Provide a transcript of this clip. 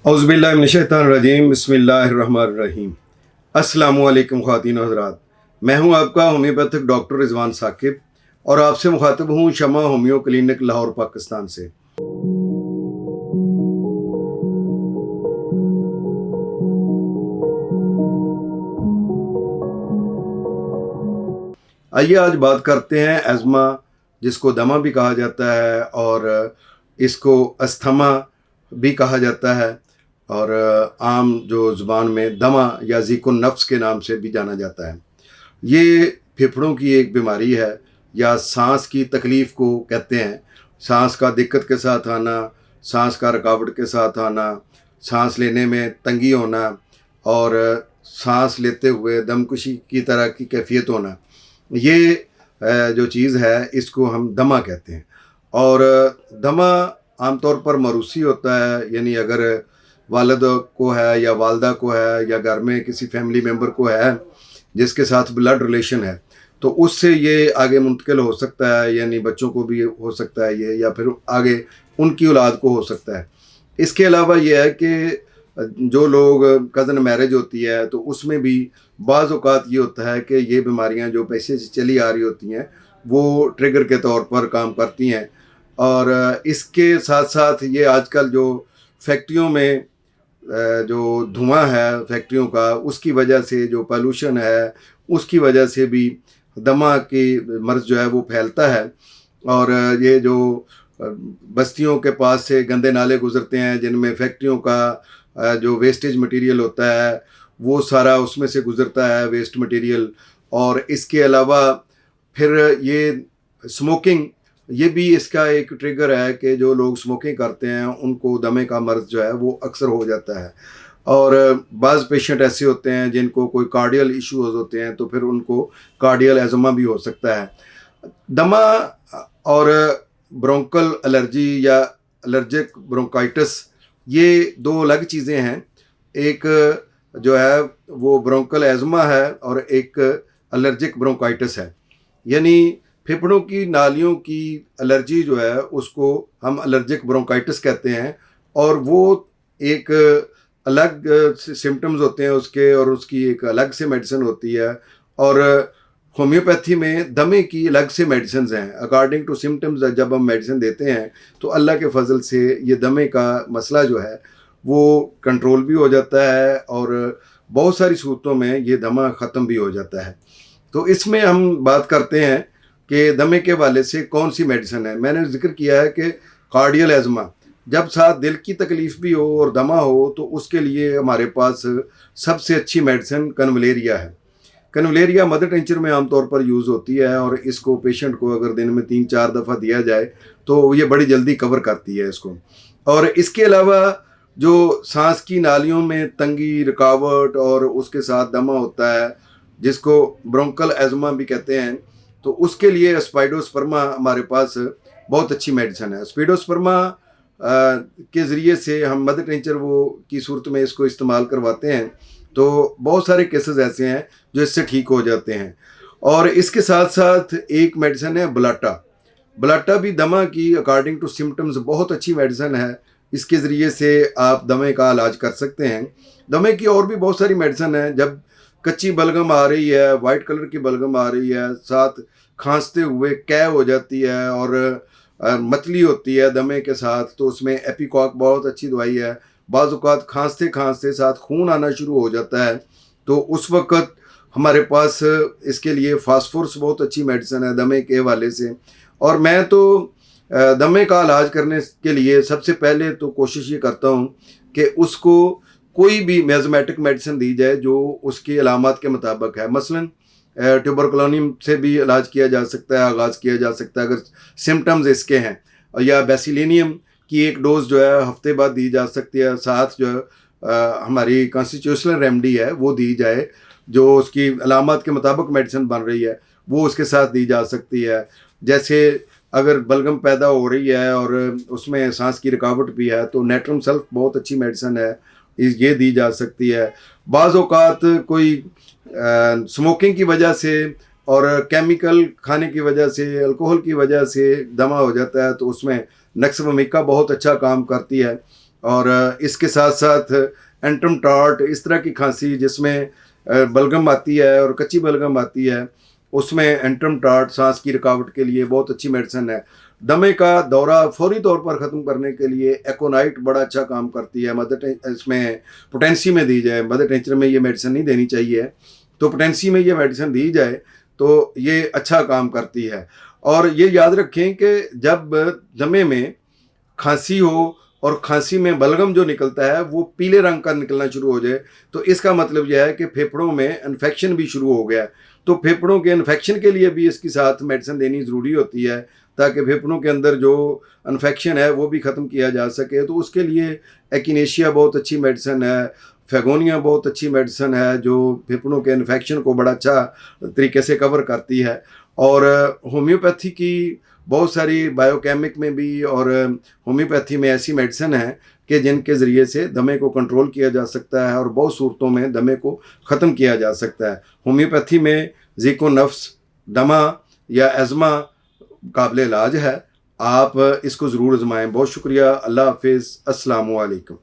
औज़ुबिल्लाहिमिनश्शैतानिर्रजीम बिस्मिल्लाहिर्रहमानिर्रहीम। अस्सलामुअलैकुम ख़वातीन और हज़रात, मैं हूं आपका होम्योपैथिक डॉक्टर रिजवान साकिब और आपसे मुखातिब हूं शमा होम्यो क्लिनिक लाहौर पाकिस्तान से। आइए आज बात करते हैं एज़मा, जिसको दमा भी कहा जाता है और इसको अस्थमा भी कहा जाता है और आम जो ज़ुबान में दमा या ज़ीक़ुन नफ्स के नाम से भी जाना जाता है। ये फेफड़ों की एक बीमारी है या सांस की तकलीफ़ को कहते हैं। सांस का दिक्कत के साथ आना, सांस का रुकावट के साथ आना, सांस लेने में तंगी होना और सांस लेते हुए दमकशी की तरह की कैफियत होना, ये जो चीज़ है इसको हम दमा कहते हैं। और दमा आमतौर पर मरूसी होता है, यानी अगर वालिद को है या वालदा को है या घर में किसी फैमिली मेम्बर को है जिसके साथ ब्लड रिलेशन है, तो उससे ये आगे मुंतकिल हो सकता है, यानी बच्चों को भी हो सकता है ये, या फिर आगे उनकी औलाद को हो सकता है। इसके अलावा ये है कि जो लोग कज़न मैरिज होती है तो उसमें भी बाज़ औक़ात ये होता है कि ये बीमारियां जो पैसे से चली आ रही होती हैं वो ट्रिगर के तौर पर काम करती हैं। और इसके साथ साथ ये आजकल जो फैक्ट्रियों में जो धुआं है फैक्ट्रियों का, उसकी वजह से जो पॉल्यूशन है उसकी वजह से भी दमा की मर्ज़ जो है वो फैलता है। और ये जो बस्तियों के पास से गंदे नाले गुज़रते हैं जिनमें फैक्ट्रियों का जो वेस्टेज मटेरियल होता है वो सारा उसमें से गुज़रता है, वेस्ट मटेरियल। और इसके अलावा फिर ये स्मोकिंग, ये भी इसका एक ट्रिगर है कि जो लोग स्मोकिंग करते हैं उनको दमे का मर्ज़ जो है वो अक्सर हो जाता है। और बाज़ पेशेंट ऐसे होते हैं जिनको कोई कार्डियल इश्यूज़ होते हैं तो फिर उनको कार्डियल एज़मा भी हो सकता है। दमा और ब्रोंकल एलर्जी या एलर्जिक ब्रोंकाइटिस, ये दो अलग चीज़ें हैं। एक जो है वो ब्रोंकल एज़मा है और एक एलर्जिक ब्रोंकाइटिस है, यानी फेफड़ों की नालियों की एलर्जी जो है उसको हम एलर्जिक ब्रोंकाइटिस कहते हैं। और वो एक अलग सिम्टम्स होते हैं उसके, और उसकी एक अलग से मेडिसिन होती है। और होम्योपैथी में दमे की अलग से मेडिसिन हैं। अकॉर्डिंग टू सिम्टम्स जब हम मेडिसिन देते हैं तो अल्लाह के फजल से ये दमे का मसला जो है वो कंट्रोल भी हो जाता है और बहुत सारी सूरतों में ये दमा ख़त्म भी हो जाता है। तो इसमें हम बात करते हैं कि दमे के वाले से कौन सी मेडिसिन है। मैंने जिक्र किया है कि कार्डियल एज़मा, जब साथ दिल की तकलीफ़ भी हो और दमा हो तो उसके लिए हमारे पास सबसे अच्छी मेडिसिन कन्वलेरिया है। कन्वलेरिया मदर टिंचर में आमतौर पर यूज़ होती है और इसको पेशेंट को अगर दिन में 3-4 दफ़ा दिया जाए तो ये बड़ी जल्दी कवर करती है इसको। और इसके अलावा जो सांस की नालियों में तंगी, रुकावट और उसके साथ दमा होता है जिसको ब्रोंकल एज़मा भी कहते हैं, तो उसके लिए स्पाइडोस्पर्मा हमारे पास बहुत अच्छी मेडिसिन है। स्पाइडोस्पर्मा के ज़रिए से हम मदर टिंचर वो की सूरत में इसको इस्तेमाल करवाते हैं तो बहुत सारे केसेस ऐसे हैं जो इससे ठीक हो जाते हैं। और इसके साथ साथ एक मेडिसिन है ब्लाटा। ब्लाटा भी दमा की अकॉर्डिंग टू सिम्टम्स बहुत अच्छी मेडिसिन है। इसके ज़रिए से आप दमे का इलाज कर सकते हैं। दमे की और भी बहुत सारी मेडिसिन है। जब कच्ची बलगम आ रही है, वाइट कलर की बलगम आ रही है, साथ खांसते हुए कै हो जाती है और मतली होती है दमे के साथ, तो उसमें एपिकॉक बहुत अच्छी दवाई है। बाज़ औक़ात खांसते खांसते साथ खून आना शुरू हो जाता है तो उस वक़्त हमारे पास इसके लिए फास्फोरस बहुत अच्छी मेडिसिन है दमे के हवाले से। और मैं तो दमे का इलाज करने के लिए सबसे पहले तो कोशिश ये करता हूँ कि उसको कोई भी मेज़मेटिक मेडिसिन दी जाए जो उसकी अलामत के मुताबिक है। मसलन ट्यूबरकुलोनियम से भी इलाज किया जा सकता है, आगाज़ किया जा सकता है अगर सिम्टम्स इसके हैं, या बेसिलिनियम की एक डोज़ जो है हफ्ते बाद दी जा सकती है। साथ जो हमारी कॉन्स्टिट्यूशनल रेमेडी है वो दी जाए, जो उसकी अलामत के मुताबिक मेडिसिन बन रही है वो उसके साथ दी जा सकती है। जैसे अगर बलगम पैदा हो रही है और उसमें सांस की रुकावट भी है तो नेट्रम सल्फ बहुत अच्छी मेडिसिन है, ये दी जा सकती है। बाज़ औक़ात कोई स्मोकिंग की वजह से और केमिकल खाने की वजह से, अल्कोहल की वजह से दमा हो जाता है तो उसमें नक्स वमिका बहुत अच्छा काम करती है। और इसके साथ साथ एंट्रम टार्ट, इस तरह की खांसी जिसमें बलगम आती है और कच्ची बलगम आती है, उसमें एंट्रम टार्ट सांस की रुकावट के लिए बहुत अच्छी मेडिसिन है। दमे का दौरा फौरी तौर पर ख़त्म करने के लिए एकोनाइट बड़ा अच्छा काम करती है। इसमें पोटेंसी में दी जाए, मदर टेंचर में ये मेडिसिन नहीं देनी चाहिए, तो पोटेंसी में ये मेडिसिन दी जाए तो ये अच्छा काम करती है। और ये याद रखें कि जब दमे में खांसी हो और खांसी में बलगम जो निकलता है वो पीले रंग का निकलना शुरू हो जाए, तो इसका मतलब यह है कि फेफड़ों में इन्फेक्शन भी शुरू हो गया। तो फेफड़ों के इन्फेक्शन के लिए भी इसके साथ मेडिसिन देनी ज़रूरी होती है, ताकि फेफड़ों के अंदर जो इन्फेक्शन है वो भी ख़त्म किया जा सके। तो उसके लिए एकिनेशिया बहुत अच्छी मेडिसिन है, फेगोनिया बहुत अच्छी मेडिसिन है जो फेफड़ों के इन्फेक्शन को बड़ा अच्छा तरीके से कवर करती है। और होम्योपैथी की बहुत सारी बायोकेमिक में भी और होम्योपैथी में ऐसी मेडिसिन है कि जिनके ज़रिए से दमे को कंट्रोल किया जा सकता है और बहुत सूरतों में दमे को ख़त्म किया जा सकता है। होम्योपैथी में ज़िको नफ्स, दमा या एज़मा काबिल इलाज है। आप इसको ज़रूर आजमाएं। बहुत शुक्रिया। अल्लाह हाफिज़। अस्सलामु अलैकुम।